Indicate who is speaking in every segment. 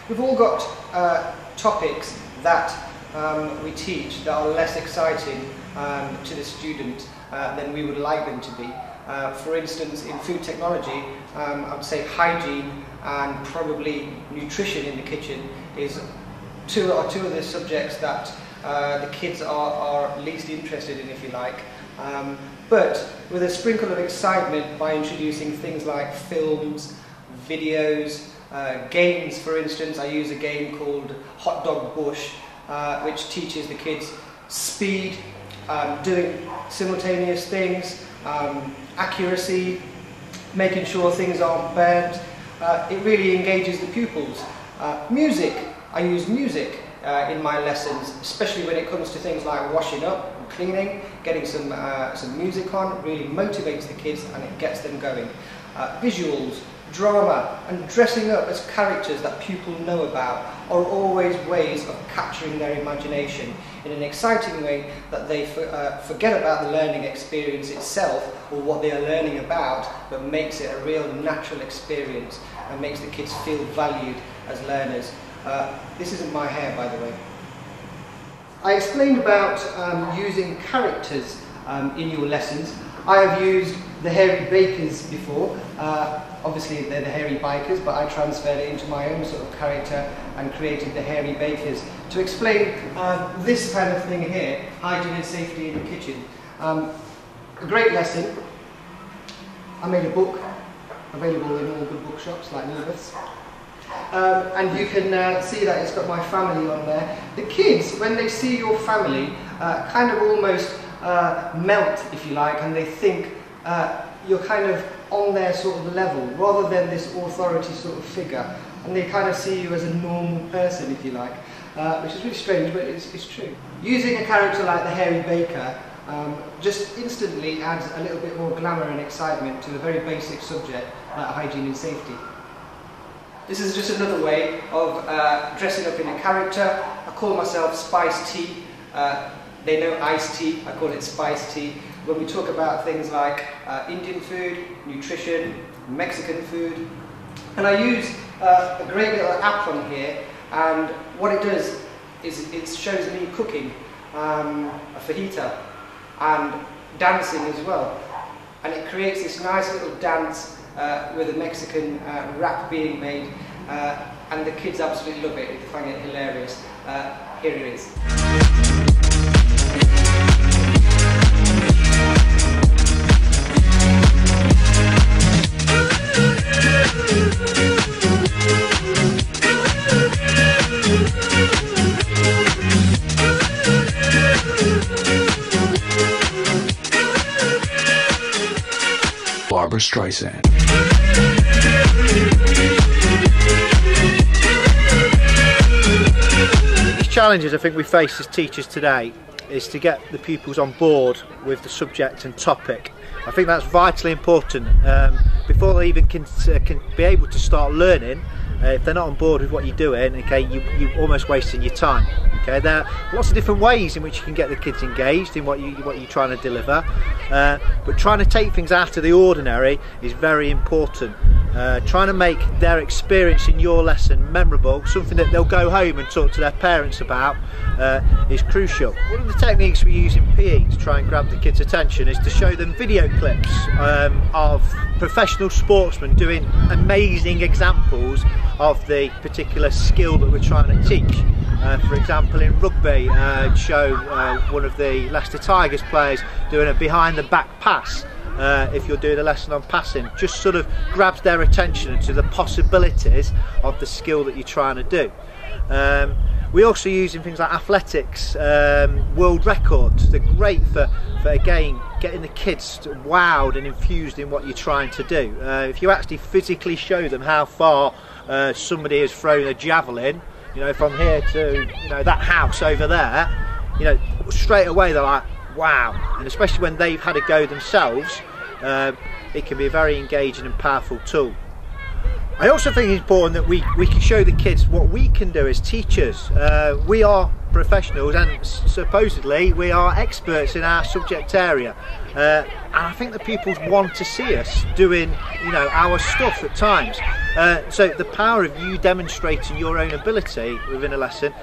Speaker 1: We've all got topics that we teach that are less exciting to the student than we would like them to be. For instance, in food technology, I would say hygiene and probably nutrition in the kitchen is two of the subjects that the kids are least interested in, if you like. But with a sprinkle of excitement by introducing things like films, videos, games. For instance, I use a game called Hot Dog Bush, which teaches the kids speed, doing simultaneous things, accuracy, making sure things aren't burnt. It really engages the pupils. Music, I use music in my lessons, especially when it comes to things like washing up and cleaning. Getting some music on really motivates the kids and it gets them going. Visuals, drama and dressing up as characters that pupils know about are always ways of capturing their imagination in an exciting way that they forget about the learning experience itself or what they are learning about, but makes it a real natural experience and makes the kids feel valued as learners. This isn't my hair, by the way. I explained about using characters in your lessons. I have used the Hairy Bakers before. Obviously they're the Hairy Bikers, but I transferred it into my own sort of character and created the Hairy Bakers to explain this kind of thing here, hygiene and safety in the kitchen. A great lesson. I made a book available in all good bookshops like Newberth's. And you can see that it's got my family on there. The kids, when they see your family, kind of almost melt, if you like, and they think you're kind of on their sort of level, rather than this authority sort of figure, and they kind of see you as a normal person, if you like, which is really strange, but it's true. Using a character like the Hairy Baker just instantly adds a little bit more glamour and excitement to a very basic subject like hygiene and safety. This is just another way of dressing up in a character. I call myself Spice Tea. They know iced tea, I call it spice tea. When we talk about things like Indian food, nutrition, Mexican food. And I use a great little app on here, and what it does is it shows me cooking a fajita and dancing as well. And it creates this nice little dance with a Mexican rap being made, and the kids absolutely love it. They find it hilarious. Here it is.
Speaker 2: Barbara Streisand.
Speaker 3: These challenges I think we face as teachers today is to get the pupils on board with the subject and topic. I think that's vitally important before they even can be able to start learning. If they're not on board with what you're doing, okay, you're almost wasting your time. Okay, there are lots of different ways in which you can get the kids engaged in what you're trying to deliver, but trying to take things out of the ordinary is very important. Trying to make their experience in your lesson memorable, something that they'll go home and talk to their parents about, is crucial. One of the techniques we use in PE to try and grab the kids' attention is to show them video clips of professional sportsmen doing amazing examples of the particular skill that we're trying to teach. For example, in rugby, show one of the Leicester Tigers players doing a behind the back pass. If you're doing a lesson on passing, just sort of grabs their attention to the possibilities of the skill that you're trying to do. We also use in things like athletics, world records. They're great for again getting the kids wowed and infused in what you're trying to do. If you actually physically show them how far somebody has thrown a javelin, you know, from here to, you know, that house over there, you know, straight away they're like, wow. And especially when they've had a go themselves, it can be a very engaging and powerful tool. I also think it's important that we can show the kids what we can do as teachers. We are professionals and supposedly we are experts in our subject area, and I think the pupils want to see us doing, you know, our stuff at times. So the power of you demonstrating your own ability within a lesson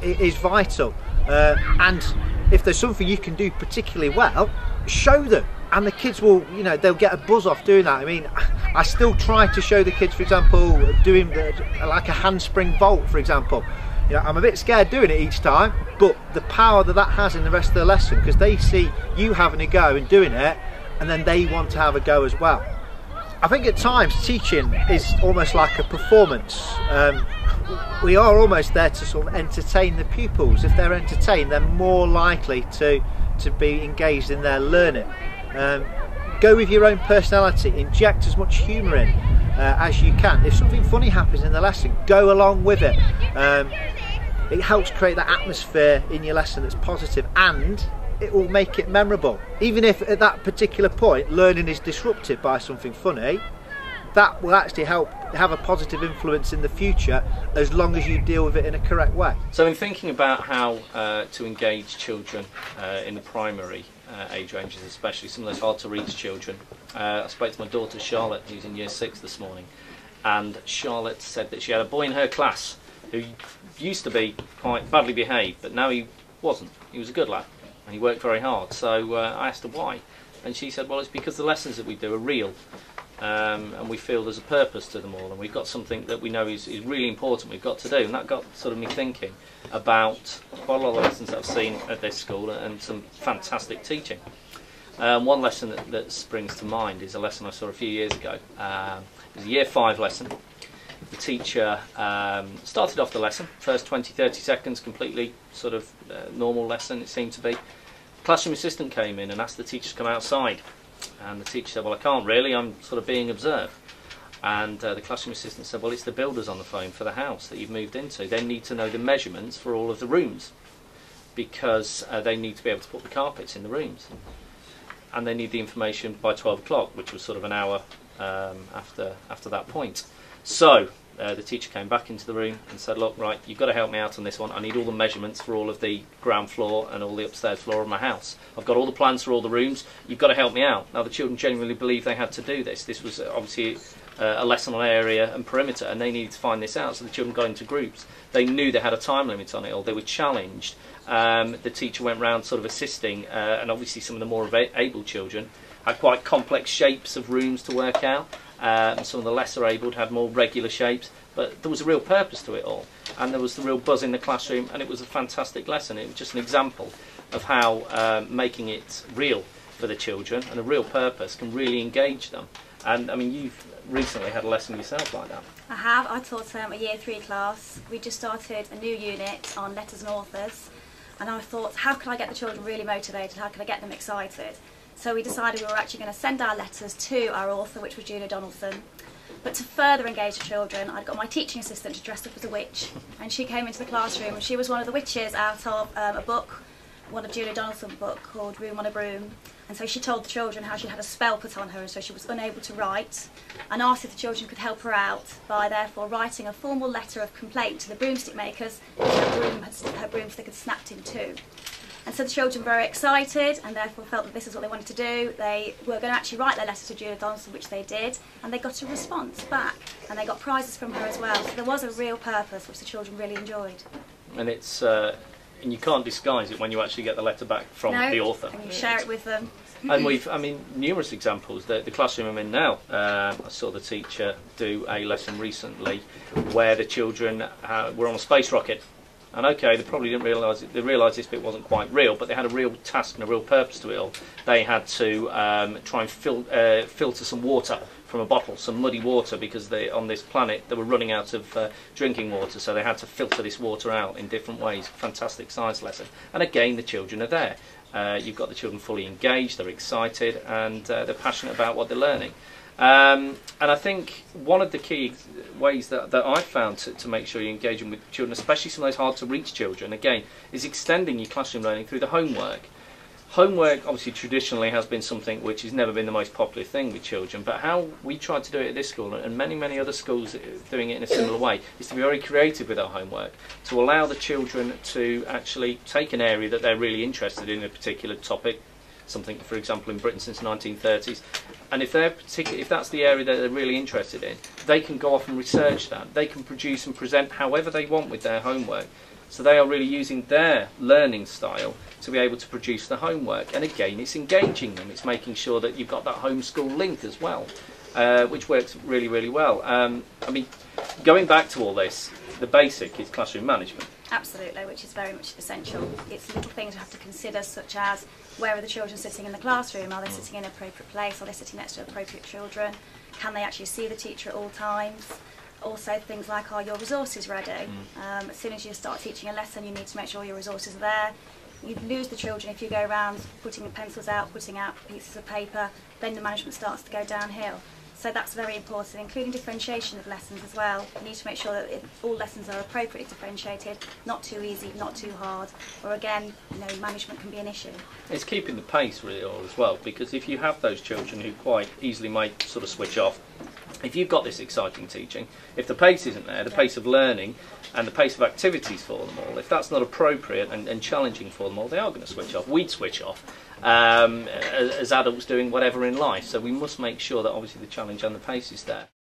Speaker 3: is vital, and if there's something you can do particularly well, show them, and the kids will, you know, they'll get a buzz off doing that. I mean, I still try to show the kids, for example, doing like a handspring vault, for example. You know, I'm a bit scared doing it each time, but the power that has in the rest of the lesson, because they see you having a go and doing it, and then they want to have a go as well. I think at times teaching is almost like a performance. We are almost there to sort of entertain the pupils. If they're entertained, they're more likely to be engaged in their learning. Go with your own personality, inject as much humour in as you can. If something funny happens in the lesson, go along with it. It helps create that atmosphere in your lesson that's positive, and it will make it memorable. Even if at that particular point learning is disrupted by something funny, that will actually help have a positive influence in the future, as long as you deal with it in a correct way.
Speaker 4: So in thinking about how to engage children in the primary age ranges, especially some of those hard to reach children, I spoke to my daughter Charlotte, who's in year 6 this morning, and Charlotte said that she had a boy in her class who used to be quite badly behaved, but now he wasn't. He was a good lad and he worked very hard. So I asked her why, and she said, well, it's because the lessons that we do are real. And we feel there's a purpose to them all, and we've got something that we know is really important we've got to do, and that got sort of me thinking about quite a lot of the lessons that I've seen at this school and some fantastic teaching. One lesson that springs to mind is a lesson I saw a few years ago. It was a year 5 lesson. The teacher started off the lesson, first 20-30 seconds, completely sort of normal lesson it seemed to be. The classroom assistant came in and asked the teacher to come outside. And the teacher said, well, I can't really, I'm sort of being observed. And the classroom assistant said, well, it's the builders on the phone for the house that you've moved into. They need to know the measurements for all of the rooms, because they need to be able to put the carpets in the rooms. And they need the information by 12 o'clock, which was sort of an hour after that point. So the teacher came back into the room and said, look, right, you've got to help me out on this one. I need all the measurements for all of the ground floor and all the upstairs floor of my house. I've got all the plans for all the rooms. You've got to help me out. Now, the children genuinely believed they had to do this. This was obviously a lesson on area and perimeter, and they needed to find this out. So the children got into groups. They knew they had a time limit on it, or they were challenged. The teacher went round sort of assisting, and obviously some of the more able children had quite complex shapes of rooms to work out. And some of the lesser abled had more regular shapes, but there was a real purpose to it all, and there was the real buzz in the classroom, and it was a fantastic lesson. It was just an example of how making it real for the children and a real purpose can really engage them. And I mean, you've recently had a lesson yourself like that.
Speaker 5: I have. I taught a year 3 class. We just started a new unit on letters and authors, and I thought, how can I get the children really motivated? How can I get them excited? So we decided we were actually going to send our letters to our author, which was Julia Donaldson. But to further engage the children, I'd got my teaching assistant to dress up as a witch, and she came into the classroom, and she was one of the witches out of a book, one of Julia Donaldson's book called Room on a Broom. And so she told the children how she had a spell put on her, and so she was unable to write, and asked if the children could help her out by therefore writing a formal letter of complaint to the broomstick makers because her broomstick had snapped in 2. And so the children were very excited and therefore felt that this is what they wanted to do. They were going to actually write their letter to Julia Donaldson, which they did, and they got a response back, and they got prizes from her as well. So there was a real purpose which the children really enjoyed.
Speaker 4: And it's and you can't disguise it when you actually get the letter back from the author.
Speaker 5: And you share it with them.
Speaker 4: And we've, I mean, numerous examples. The classroom I'm in now, I saw the teacher do a lesson recently where the children were on a space rocket. And okay, they probably didn't realise it. They realised this bit wasn't quite real, but they had a real task and a real purpose to it all. They had to try and filter some water from a bottle, some muddy water, because on this planet they were running out of drinking water, so they had to filter this water out in different ways. Fantastic science lesson. And again, the children are there. You've got the children fully engaged, they're excited, and they're passionate about what they're learning. And I think one of the key ways that I've found to make sure you're engaging with children, especially some of those hard to reach children, again, is extending your classroom learning through the homework. Homework obviously traditionally has been something which has never been the most popular thing with children, but how we tried to do it at this school, and many other schools doing it in a similar way, is to be very creative with our homework, to allow the children to actually take an area that they're really interested in a particular topic, something for example in Britain since the 1930s, and if that's the area that they're really interested in, they can go off and research that. They can produce and present however they want with their homework. So they are really using their learning style to be able to produce the homework. And again, it's engaging them. It's making sure that you've got that homeschool link as well, which works really well. I mean, going back to all this, the basic is classroom management.
Speaker 5: Absolutely, which is very much essential. It's little things we have to consider, such as where are the children sitting in the classroom? Are they sitting in an appropriate place? Are they sitting next to appropriate children? Can they actually see the teacher at all times? Also things like, are your resources ready? As soon as you start teaching a lesson, you need to make sure your resources are there. You lose the children if you go around putting the pencils out, putting out pieces of paper, then the management starts to go downhill. So that's very important, including differentiation of lessons as well. You need to make sure that all lessons are appropriately differentiated, not too easy, not too hard, or again, management can be an issue.
Speaker 4: It's keeping the pace really as well, because if you have those children who quite easily might sort of switch off, if you've got this exciting teaching, if the pace isn't there, the pace of learning and the pace of activities for them all, if that's not appropriate and challenging for them all, they are going to switch off. We'd switch off as adults doing whatever in life. So we must make sure that obviously the challenge and the pace is there.